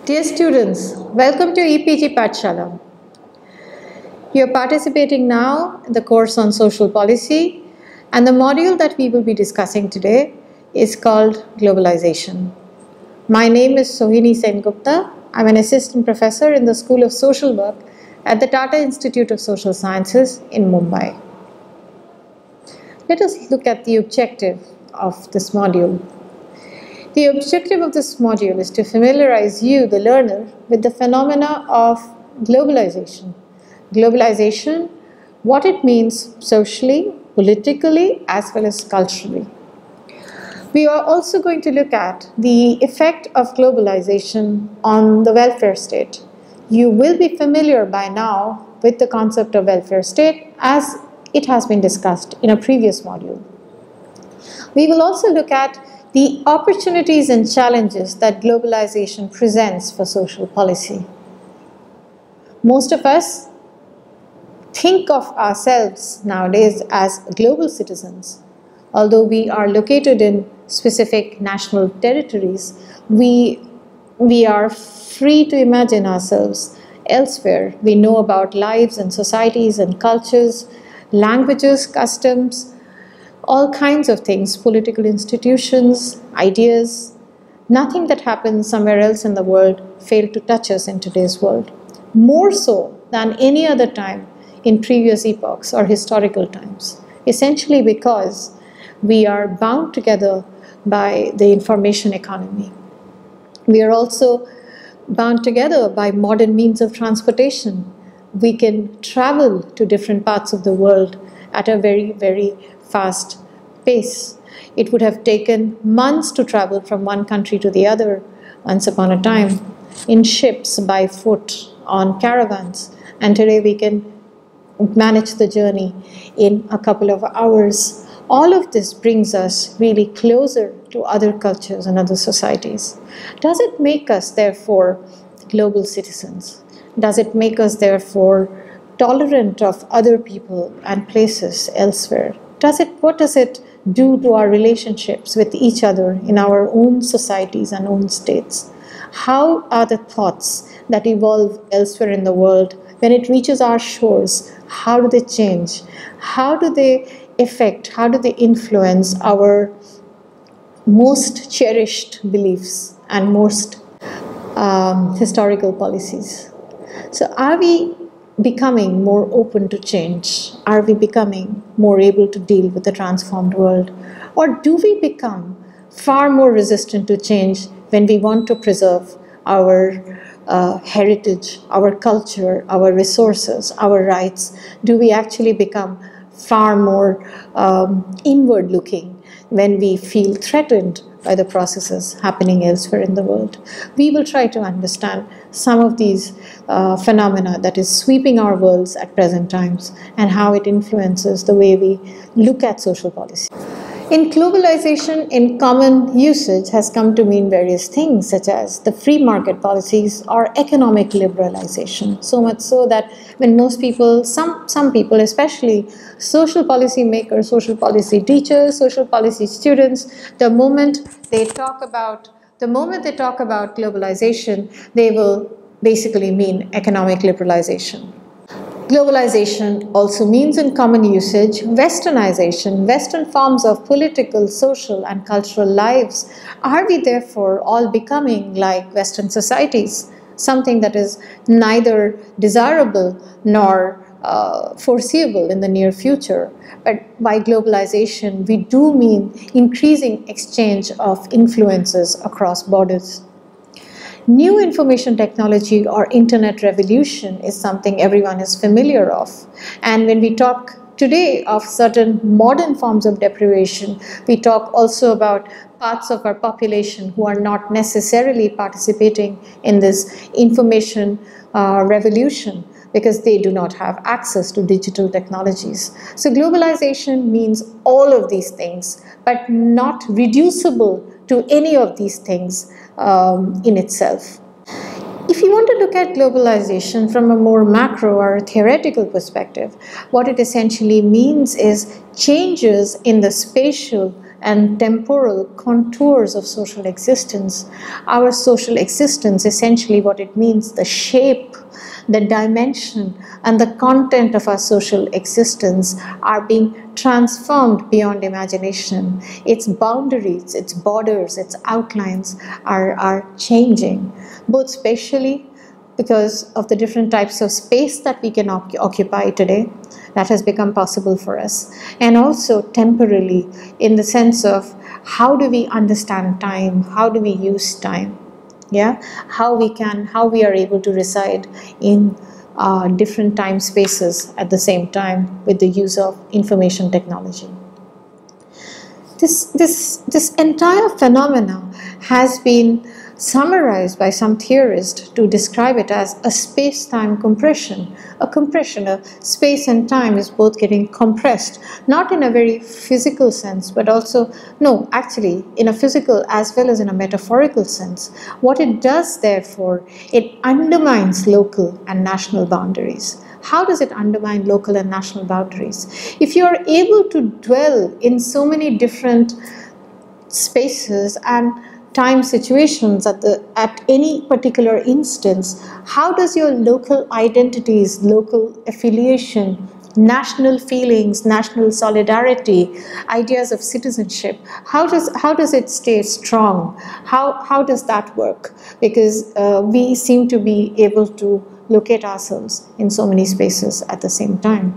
Dear students, welcome to EPG Pathshala. You are participating now in the course on social policy, and the module that we will be discussing today is called Globalization. My name is Sohini Sengupta. I'm an assistant professor in the School of Social Work at the Tata Institute of Social Sciences in Mumbai. Let us look at the objective of this module. The objective of this module is to familiarize you, the learner, with the phenomena of globalization. Globalization, what it means socially, politically, as well as culturally. We are also going to look at the effect of globalization on the welfare state. You will be familiar by now with the concept of welfare state as it has been discussed in a previous module. We will also look at the opportunities and challenges that globalization presents for social policy. Most of us think of ourselves nowadays as global citizens. Although we are located in specific national territories, we are free to imagine ourselves elsewhere. We know about lives and societies and cultures, languages, customs, all kinds of things, political institutions, ideas. Nothing that happens somewhere else in the world failed to touch us in today's world. More so than any other time in previous epochs or historical times. Essentially because we are bound together by the information economy. We are also bound together by modern means of transportation. We can travel to different parts of the world at a very, very fast pace. It would have taken months to travel from one country to the other once upon a time, in ships, by foot, on caravans. And today we can manage the journey in a couple of hours. All of this brings us really closer to other cultures and other societies. Does it make us, therefore, global citizens? Does it make us, therefore, tolerant of other people and places elsewhere? What does it do to our relationships with each other in our own societies and own states? How are the thoughts that evolve elsewhere in the world, when it reaches our shores, how do they change? How do they affect, how do they influence our most cherished beliefs and most historical policies? So are we becoming more open to change? Are we becoming more able to deal with the transformed world? Or do we become far more resistant to change when we want to preserve our heritage, our culture, our resources, our rights? Do we actually become far more inward looking when we feel threatened by the processes happening elsewhere in the world? We will try to understand some of these phenomena that is sweeping our worlds at present times and how it influences the way we look at social policy. In globalization, in common usage has come to mean various things such as the free market policies or economic liberalization. So much so that when most people, some people, especially social policy makers, social policy teachers, social policy students, the moment they talk about globalization, they will basically mean economic liberalization. Globalization also means in common usage westernization, Western forms of political, social and cultural lives. Are we therefore all becoming like Western societies? Something that is neither desirable nor foreseeable in the near future. But by globalization, we do mean increasing exchange of influences across borders. New information technology or internet revolution is something everyone is familiar of. And when we talk today of certain modern forms of deprivation, we talk also about parts of our population who are not necessarily participating in this information revolution because they do not have access to digital technologies. So globalization means all of these things, but not reducible to any of these things in itself. If you want to look at globalization from a more macro or theoretical perspective, what it essentially means is changes in the spatial and temporal contours of social existence. Our social existence, essentially what it means, the shape, the dimension, and the content of our social existence are being transformed beyond imagination. Its boundaries, its borders, its outlines are changing, both spatially, because of the different types of space that we can occupy today, that has become possible for us, and also temporally, in the sense of how do we understand time, how do we use time, yeah, how we are able to reside in different time spaces at the same time with the use of information technology. This entire phenomena has been summarized by some theorists to describe it as a space-time compression. A compression of space and time is both getting compressed, not in a very physical sense, but also, no, actually in a physical as well as in a metaphorical sense. What it does, therefore, it undermines local and national boundaries. How does it undermine local and national boundaries? If you are able to dwell in so many different spaces and time situations at any particular instance, how does your local identities, local affiliation, national feelings, national solidarity, ideas of citizenship, how does it stay strong? How does that work? Because we seem to be able to locate ourselves in so many spaces at the same time.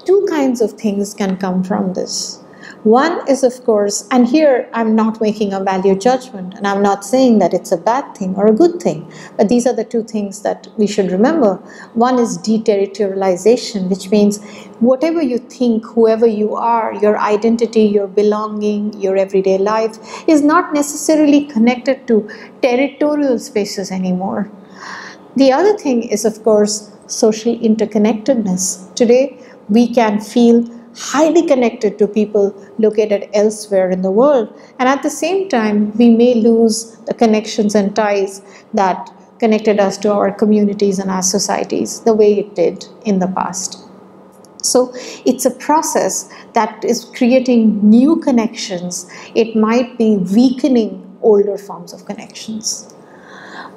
Two kinds of things can come from this. One is, of course, and here I'm not making a value judgment, and I'm not saying that it's a bad thing or a good thing, but these are the two things that we should remember. One is deterritorialization, which means whatever you think, whoever you are, your identity, your belonging, your everyday life is not necessarily connected to territorial spaces anymore. The other thing is, of course, social interconnectedness. Today, we can feel highly connected to people located elsewhere in the world, and at the same time, we may lose the connections and ties that connected us to our communities and our societies the way it did in the past. So it's a process that is creating new connections. It might be weakening older forms of connections.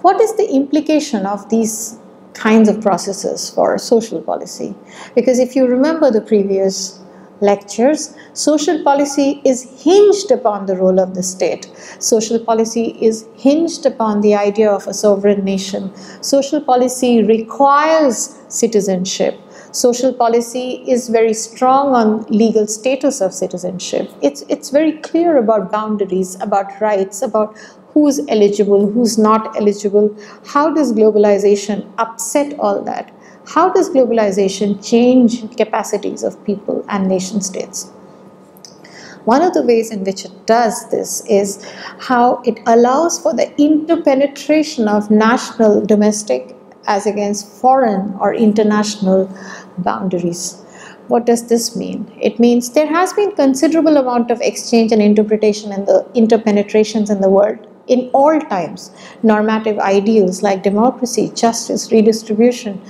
What is the implication of these kinds of processes for social policy? Because if you remember the previous lectures, social policy is hinged upon the role of the state. Social policy is hinged upon the idea of a sovereign nation. Social policy requires citizenship. Social policy is very strong on legal status of citizenship. It's very clear about boundaries, about rights, about who's eligible, who's not eligible. How does globalization upset all that? How does globalization change capacities of people and nation states? One of the ways in which it does this is how it allows for the interpenetration of national, domestic, as against foreign or international boundaries. What does this mean? It means there has been considerable amount of exchange and interpretation in the interpenetrations in the world. In all times, normative ideals like democracy, justice, redistribution,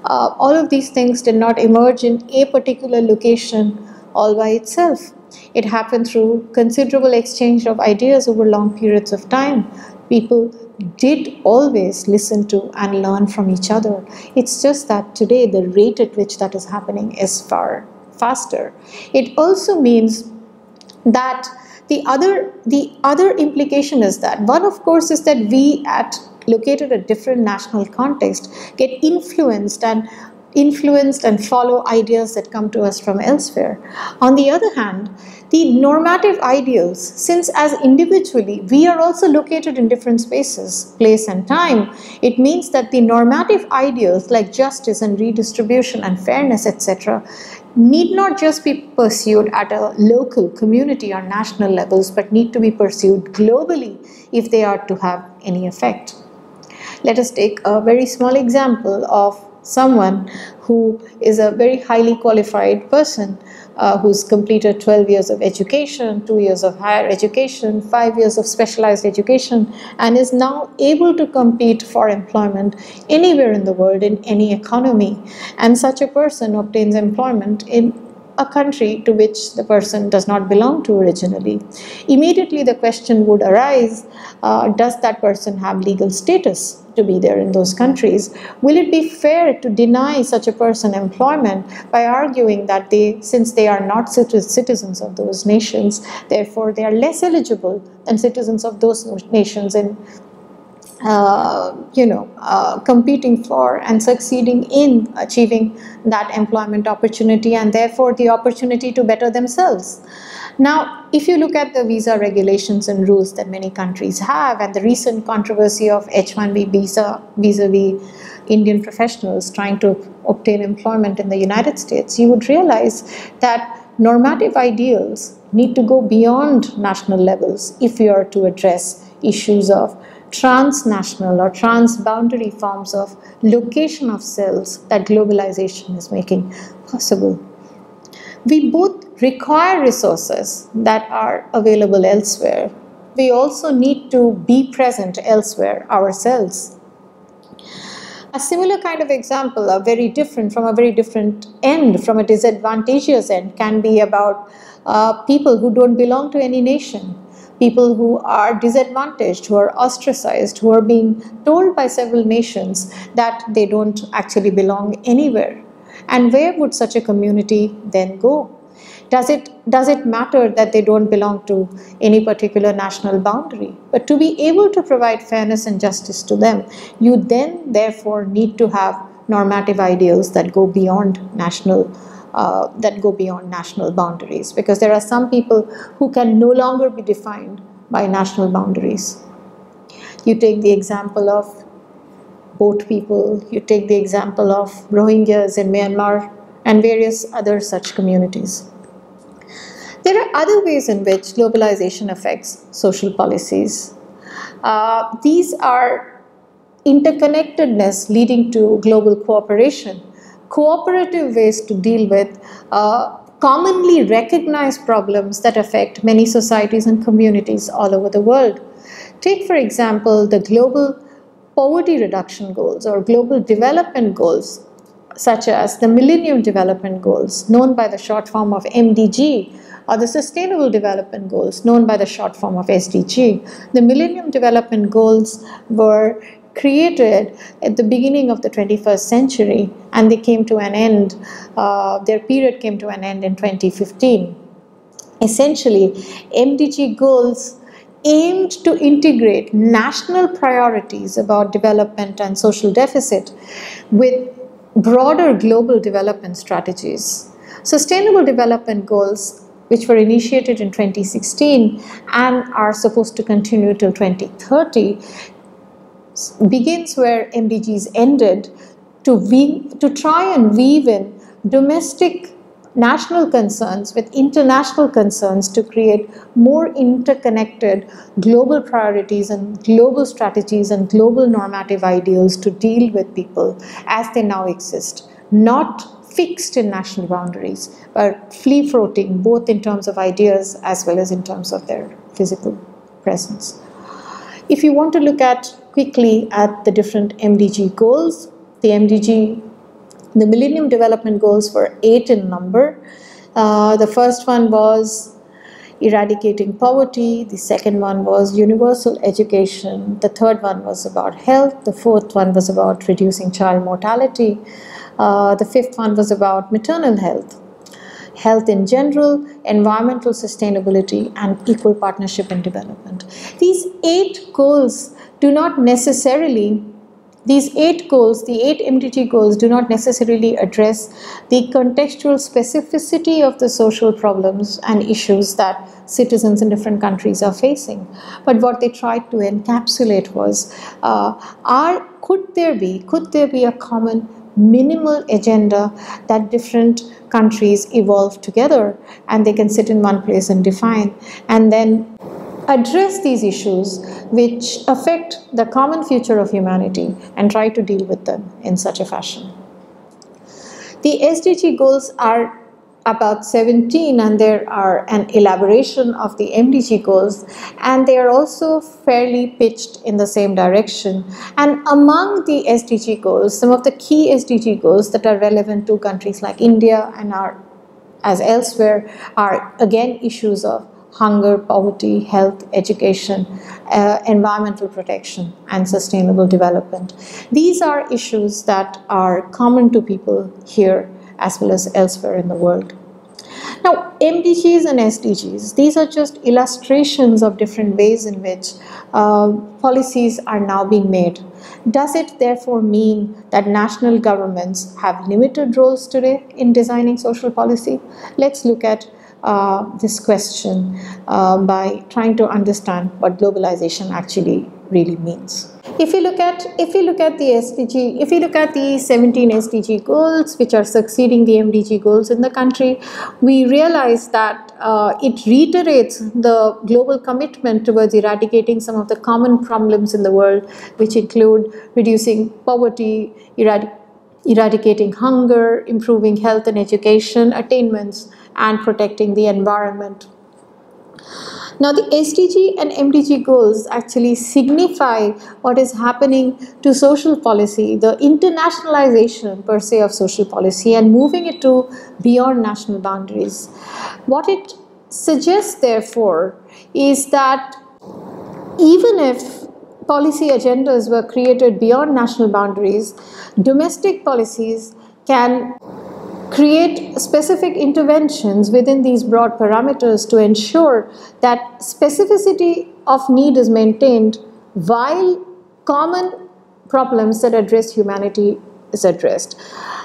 all of these things did not emerge in a particular location all by itself. It happened through considerable exchange of ideas over long periods of time. People did always listen to and learn from each other. It's just that today the rate at which that is happening is far faster. It also means that the other implication is that one, of course, is that we located at different national context get influenced and follow ideas that come to us from elsewhere. On the other hand, the normative ideals, since as individually we are also located in different spaces, place and time, it means that the normative ideals like justice and redistribution and fairness, etc., need not just be pursued at a local, community or national levels, but need to be pursued globally if they are to have any effect. Let us take a very small example of someone who is a very highly qualified person who's completed 12 years of education, 2 years of higher education, 5 years of specialized education, and is now able to compete for employment anywhere in the world in any economy. And such a person obtains employment in a country to which the person does not belong to originally. Immediately the question would arise, does that person have legal status to be there in those countries? Will it be fair to deny such a person employment by arguing that since they are not citizens of those nations, therefore they are less eligible than citizens of those nations in competing for and succeeding in achieving that employment opportunity, and therefore the opportunity to better themselves. Now, if you look at the visa regulations and rules that many countries have, and the recent controversy of H-1B visa vis-a-vis Indian professionals trying to obtain employment in the United States, you would realize that normative ideals need to go beyond national levels if we are to address issues of transnational or transboundary forms of location of cells that globalization is making possible. We both require resources that are available elsewhere. We also need to be present elsewhere ourselves. A similar kind of example, from a very different end, from a disadvantageous end, can be about people who don't belong to any nation. People who are disadvantaged, who are ostracized, who are being told by several nations that they don't actually belong anywhere. And where would such a community then go? Does it matter that they don't belong to any particular national boundary? But to be able to provide fairness and justice to them, you then therefore need to have normative ideals that go beyond national boundaries, because there are some people who can no longer be defined by national boundaries. You take the example of boat people, you take the example of Rohingyas in Myanmar and various other such communities. There are other ways in which globalization affects social policies. These are interconnectedness leading to global cooperation, cooperative ways to deal with commonly recognized problems that affect many societies and communities all over the world. Take, for example, the global poverty reduction goals or global development goals, such as the Millennium Development Goals, known by the short form of MDG, or the Sustainable Development Goals, known by the short form of SDG. The Millennium Development Goals were created at the beginning of the 21st century, and they came to an end, their period came to an end in 2015. Essentially, MDG goals aimed to integrate national priorities about development and social deficit with broader global development strategies. Sustainable Development Goals, which were initiated in 2016 and are supposed to continue till 2030, begins where MDGs ended, to try and weave in domestic national concerns with international concerns to create more interconnected global priorities and global strategies and global normative ideals to deal with people as they now exist, not fixed in national boundaries, but free-floating both in terms of ideas as well as in terms of their physical presence. If you want to look quickly at the different MDG goals, the Millennium Development Goals were 8 in number. The first one was eradicating poverty. The second one was universal education. The third one was about health. The fourth one was about reducing child mortality. The fifth one was about maternal health, health in general, environmental sustainability, and equal partnership in development. These 8 goals do not necessarily the 8 MDG goals do not necessarily address the contextual specificity of the social problems and issues that citizens in different countries are facing. But what they tried to encapsulate was, could there be a common minimal agenda that different countries evolve together and they can sit in one place and define, and then address these issues which affect the common future of humanity and try to deal with them in such a fashion. The SDG goals are about 17, and there are an elaboration of the MDG goals, and they are also fairly pitched in the same direction. And among the SDG goals, some of the key SDG goals that are relevant to countries like India and are as elsewhere, are again issues of hunger, poverty, health, education, environmental protection, and sustainable development. These are issues that are common to people here as well as elsewhere in the world. Now, MDGs and SDGs, these are just illustrations of different ways in which policies are now being made. Does it therefore mean that national governments have limited roles today in designing social policy? Let's look at this question by trying to understand what globalization actually really means. If you look at the 17 SDG goals, which are succeeding the MDG goals in the country, we realize that it reiterates the global commitment towards eradicating some of the common problems in the world, which include reducing poverty, eradicating hunger, improving health and education attainments, and protecting the environment. Now, the SDG and MDG goals actually signify what is happening to social policy, the internationalization per se of social policy, and moving it to beyond national boundaries. What it suggests, therefore, is that even if policy agendas were created beyond national boundaries, domestic policies can create specific interventions within these broad parameters to ensure that specificity of need is maintained while common problems that address humanity is addressed.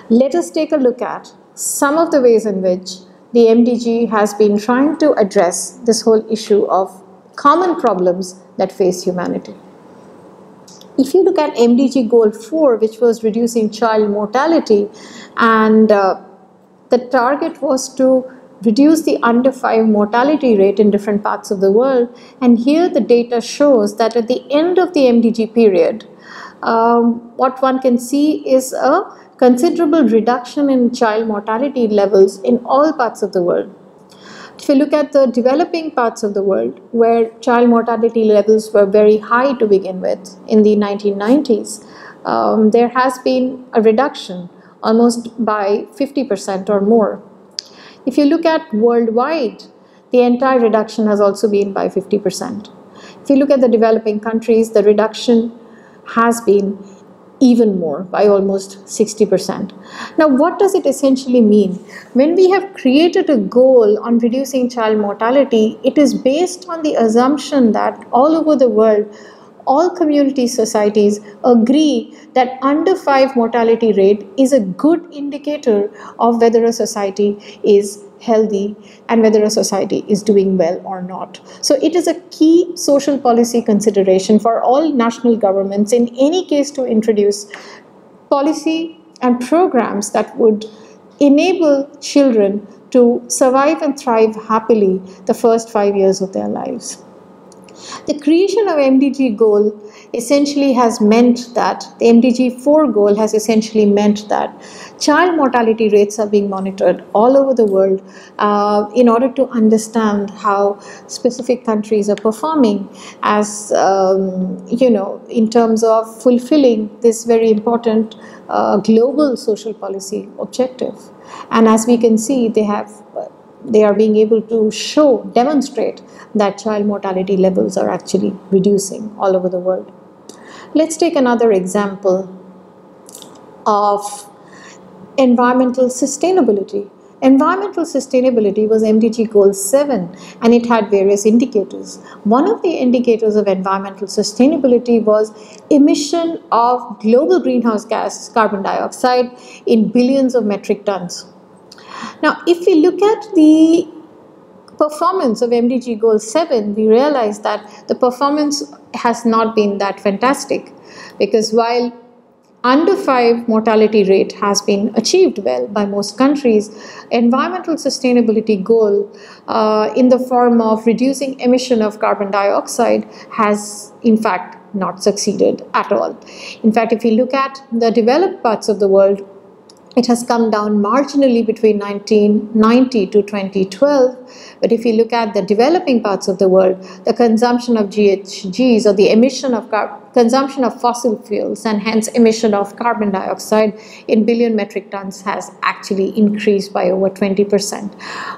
Let us take a look at some of the ways in which the MDG has been trying to address this whole issue of common problems that face humanity. If you look at MDG Goal 4, which was reducing child mortality, and the target was to reduce the under 5 mortality rate in different parts of the world. And here the data shows that at the end of the MDG period, what one can see is a considerable reduction in child mortality levels in all parts of the world. If you look at the developing parts of the world, where child mortality levels were very high to begin with in the 1990s, there has been a reduction almost by 50% or more. If you look at worldwide, the entire reduction has also been by 50%. If you look at the developing countries, the reduction has been even more, by almost 60%. Now, what does it essentially mean? When we have created a goal on reducing child mortality, it is based on the assumption that all over the world, all community societies agree that under 5 mortality rate is a good indicator of whether a society is healthy and whether a society is doing well or not. So it is a key social policy consideration for all national governments in any case to introduce policy and programs that would enable children to survive and thrive happily the first 5 years of their lives. The creation of MDG goal essentially has meant that the MDG 4 goal has essentially meant that child mortality rates are being monitored all over the world in order to understand how specific countries are performing as, in terms of fulfilling this very important global social policy objective. And as we can see, they are being able to demonstrate that child mortality levels are actually reducing all over the world. Let's take another example of environmental sustainability. Environmental sustainability was MDG Goal 7, and it had various indicators. One of the indicators of environmental sustainability was emission of global greenhouse gas, carbon dioxide, in billions of metric tons. Now, if we look at the performance of MDG Goal 7, we realize that the performance has not been that fantastic, because while under 5 mortality rate has been achieved well by most countries, environmental sustainability goal in the form of reducing emission of carbon dioxide has in fact not succeeded at all. In fact, if you look at the developed parts of the world, It has come down marginally between 1990 to 2012, but if you look at the developing parts of the world, the consumption of GHGs, or the consumption of fossil fuels, and hence emission of carbon dioxide in billion metric tons, has actually increased by over 20%.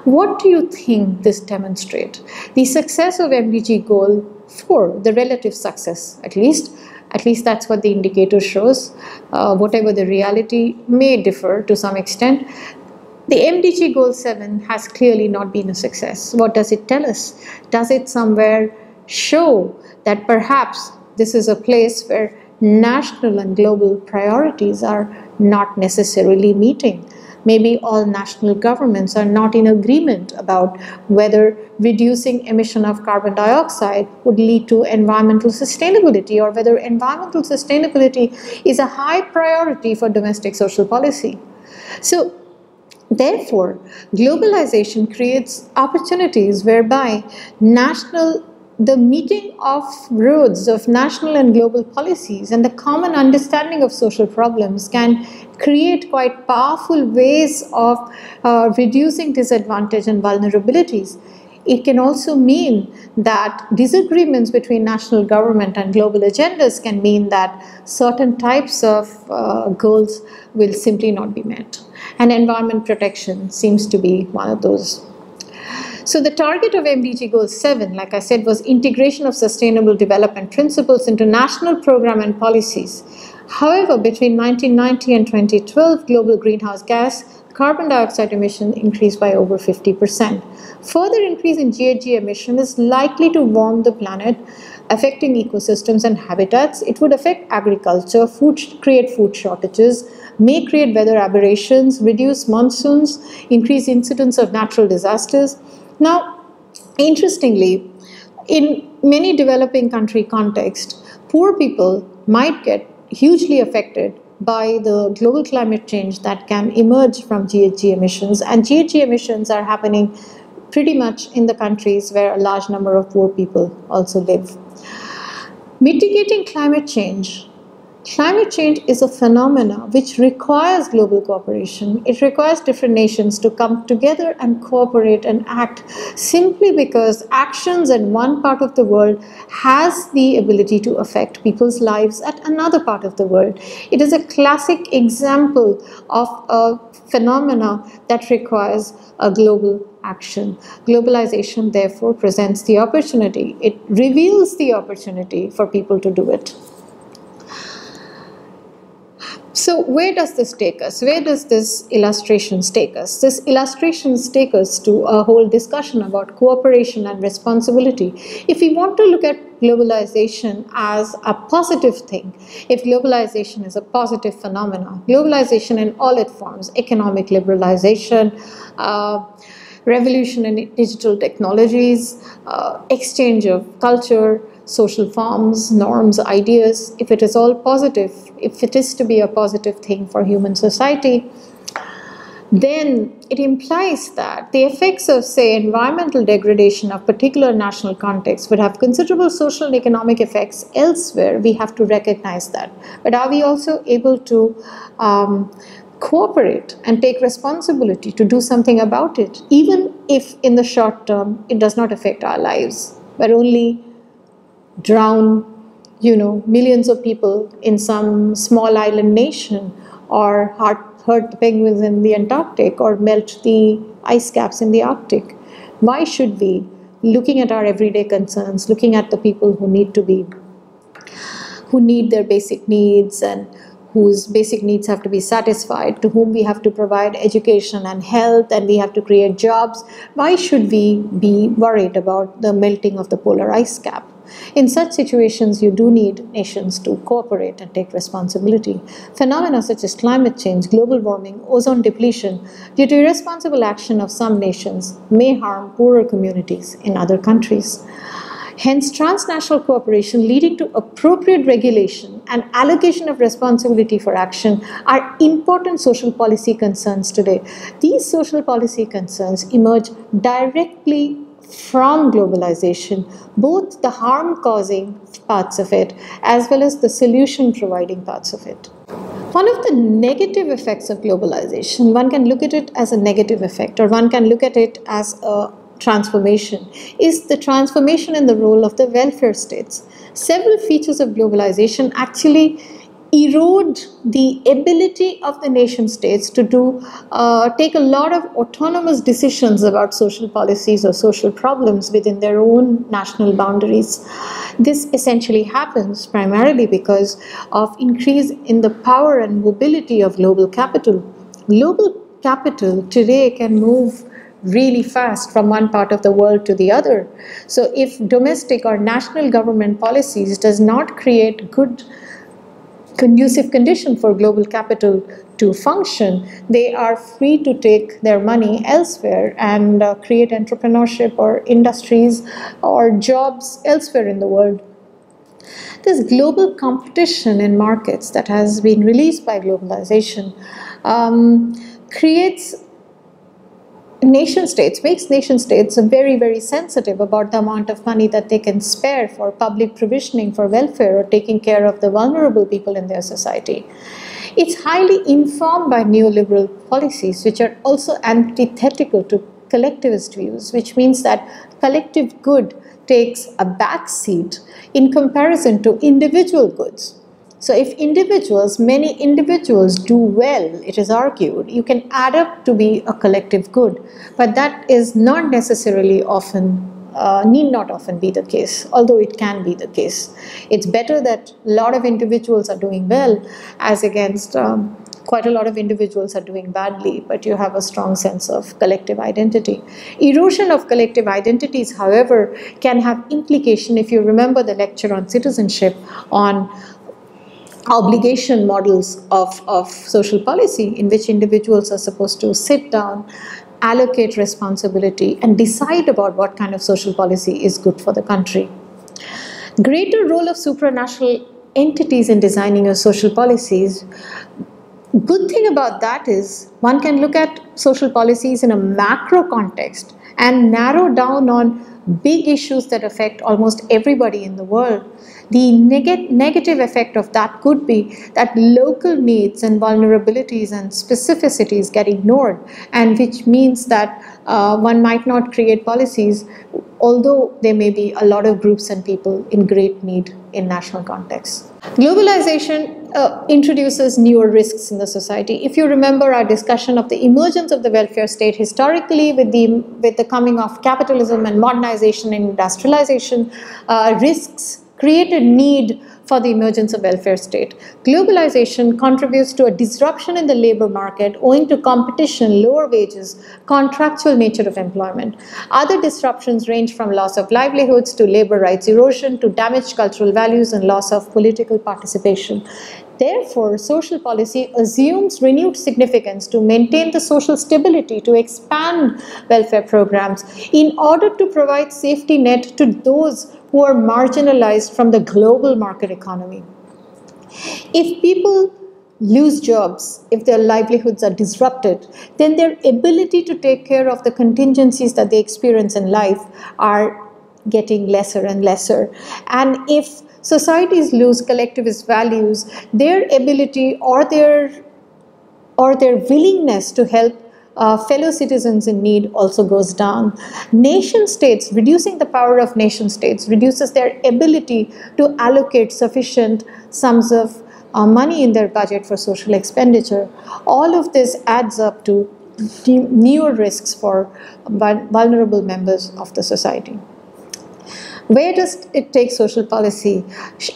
What do you think this demonstrates? The success of MDG goal 4, the relative success at least that's what the indicator shows. Whatever the reality may differ to some extent, the MDG Goal 7 has clearly not been a success. What does it tell us? Does it somewhere show that perhaps this is a place where national and global priorities are not necessarily meeting? Maybe all national governments are not in agreement about whether reducing emission of carbon dioxide would lead to environmental sustainability, or whether environmental sustainability is a high priority for domestic social policy. So, therefore, globalization creates opportunities whereby the meeting of roads of national and global policies and the common understanding of social problems can create quite powerful ways of reducing disadvantage and vulnerabilities. It can also mean that disagreements between national government and global agendas can mean that certain types of goals will simply not be met. And environment protection seems to be one of those. So the target of MDG Goal 7, like I said, was integration of sustainable development principles into national program and policies. However, between 1990 and 2012, global greenhouse gas carbon dioxide emission increased by over 50%. Further increase in GHG emission is likely to warm the planet, affecting ecosystems and habitats. It would affect agriculture, create food shortages, may create weather aberrations, reduce monsoons, increase incidence of natural disasters. Now, interestingly, in many developing country contexts, poor people might get hugely affected by the global climate change that can emerge from GHG emissions, and GHG emissions are happening pretty much in the countries where a large number of poor people also live. Mitigating climate change. Climate change is a phenomenon which requires global cooperation. It requires different nations to come together and cooperate and act, simply because actions in one part of the world has the ability to affect people's lives at another part of the world. It is a classic example of a phenomena that requires a global action. Globalization, therefore, presents the opportunity. It reveals the opportunity for people to do it. So where does this take us? Where does this illustration take us? This illustration takes us to a whole discussion about cooperation and responsibility. If we want to look at globalization as a positive thing, if globalization is a positive phenomenon, globalization in all its forms, economic liberalization, revolution in digital technologies, exchange of culture, social forms, norms, ideas, if it is all positive, if it is to be a positive thing for human society, then it implies that the effects of, say, environmental degradation of particular national contexts would have considerable social and economic effects elsewhere. We have to recognize that. But are we also able to cooperate and take responsibility to do something about it, even if in the short term it does not affect our lives, but only drown, millions of people in some small island nation, or hurt the penguins in the Antarctic, or melt the ice caps in the Arctic? Why should we, looking at our everyday concerns, looking at the people who need their basic needs and whose basic needs have to be satisfied, to whom we have to provide education and health, and we have to create jobs, why should we be worried about the melting of the polar ice cap? In such situations, you do need nations to cooperate and take responsibility. Phenomena such as climate change, global warming, ozone depletion, due to irresponsible action of some nations, may harm poorer communities in other countries. Hence, transnational cooperation leading to appropriate regulation and allocation of responsibility for action are important social policy concerns today. These social policy concerns emerge directly from globalization, both the harm-causing parts of it as well as the solution-providing parts of it. One of the negative effects of globalization, one can look at it as a negative effect, or one can look at it as a transformation, is the transformation in the role of the welfare states. Several features of globalization actually erode the ability of the nation states to take a lot of autonomous decisions about social policies or social problems within their own national boundaries. This essentially happens primarily because of increase in the power and mobility of global capital. Global capital today can move really fast from one part of the world to the other. So if domestic or national government policies does not create good conducive condition for global capital to function, they are free to take their money elsewhere and create entrepreneurship or industries or jobs elsewhere in the world. This global competition in markets that has been released by globalization makes nation states very, very sensitive about the amount of money that they can spare for public provisioning for welfare or taking care of the vulnerable people in their society. It's highly informed by neoliberal policies, which are also antithetical to collectivist views, which means that collective good takes a backseat in comparison to individual goods. So if many individuals do well, it is argued, you can add up to be a collective good. But that is not necessarily need not often be the case, although it can be the case. It's better that a lot of individuals are doing well as against quite a lot of individuals are doing badly, but you have a strong sense of collective identity. Erosion of collective identities, however, can have implication, if you remember the lecture on citizenship, on obligation models of social policy, in which individuals are supposed to sit down, allocate responsibility, and decide about what kind of social policy is good for the country. Greater role of supranational entities in designing your social policies. Good thing about that is one can look at social policies in a macro context and narrow down on big issues that affect almost everybody in the world. The negative effect of that could be that local needs and vulnerabilities and specificities get ignored, and which means that one might not create policies, although there may be a lot of groups and people in great need in national contexts. Globalization introduces newer risks in the society. If you remember our discussion of the emergence of the welfare state historically with the coming of capitalism and modernization and industrialization, risks created need for the emergence of welfare state. Globalization contributes to a disruption in the labor market owing to competition, lower wages, contractual nature of employment. Other disruptions range from loss of livelihoods to labor rights erosion to damaged cultural values and loss of political participation. Therefore, social policy assumes renewed significance to maintain the social stability, to expand welfare programs in order to provide safety net to those who are marginalized from the global market economy. If people lose jobs, if their livelihoods are disrupted, then their ability to take care of the contingencies that they experience in life are getting lesser and lesser. And if societies lose collectivist values, their ability or their willingness to help fellow citizens in need also goes down. Nation states, reducing the power of nation states, reduces their ability to allocate sufficient sums of money in their budget for social expenditure. All of this adds up to newer risks for vulnerable members of the society. Where does it take social policy?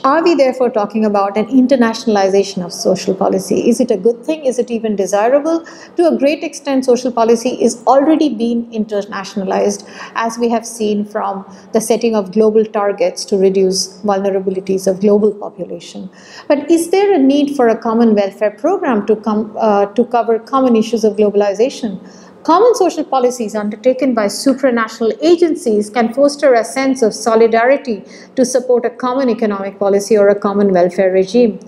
Are we therefore talking about an internationalization of social policy? Is it a good thing? Is it even desirable? To a great extent, social policy is already being internationalized, as we have seen from the setting of global targets to reduce vulnerabilities of global population. But is there a need for a common welfare program to cover common issues of globalization? Common social policies undertaken by supranational agencies can foster a sense of solidarity to support a common economic policy or a common welfare regime.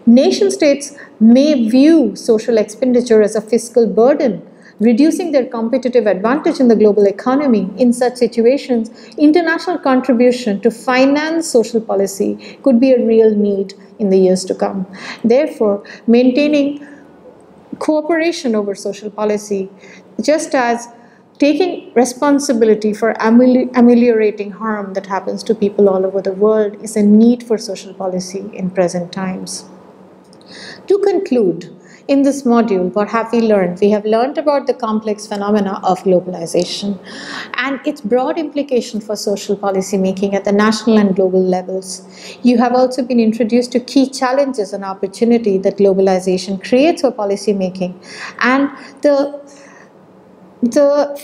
Nation states may view social expenditure as a fiscal burden reducing their competitive advantage in the global economy. In such situations, international contribution to finance social policy could be a real need in the years to come. Therefore, maintaining cooperation over social policy, just as taking responsibility for ameliorating harm that happens to people all over the world, is a need for social policy in present times. To conclude, in this module, what have we learned? We have learned about the complex phenomena of globalization and its broad implication for social policy making at the national and global levels. You have also been introduced to key challenges and opportunity that globalization creates for policy making and the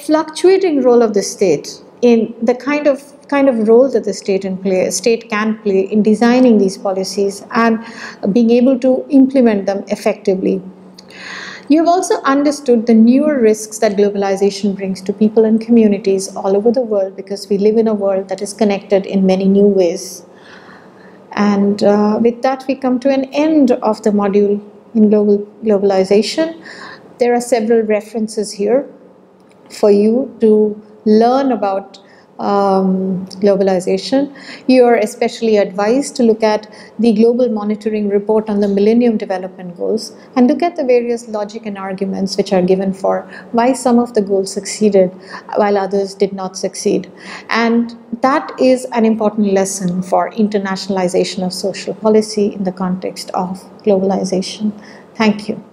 fluctuating role of the state in the kind of role that the state can play in designing these policies and being able to implement them effectively. You have also understood the newer risks that globalization brings to people and communities all over the world, because we live in a world that is connected in many new ways. And with that, we come to an end of the module in globalization. There are several references here for you to learn about globalization. You are especially advised to look at the Global Monitoring Report on the Millennium Development Goals and look at the various logic and arguments which are given for why some of the goals succeeded while others did not succeed. And that is an important lesson for internationalization of social policy in the context of globalization. Thank you.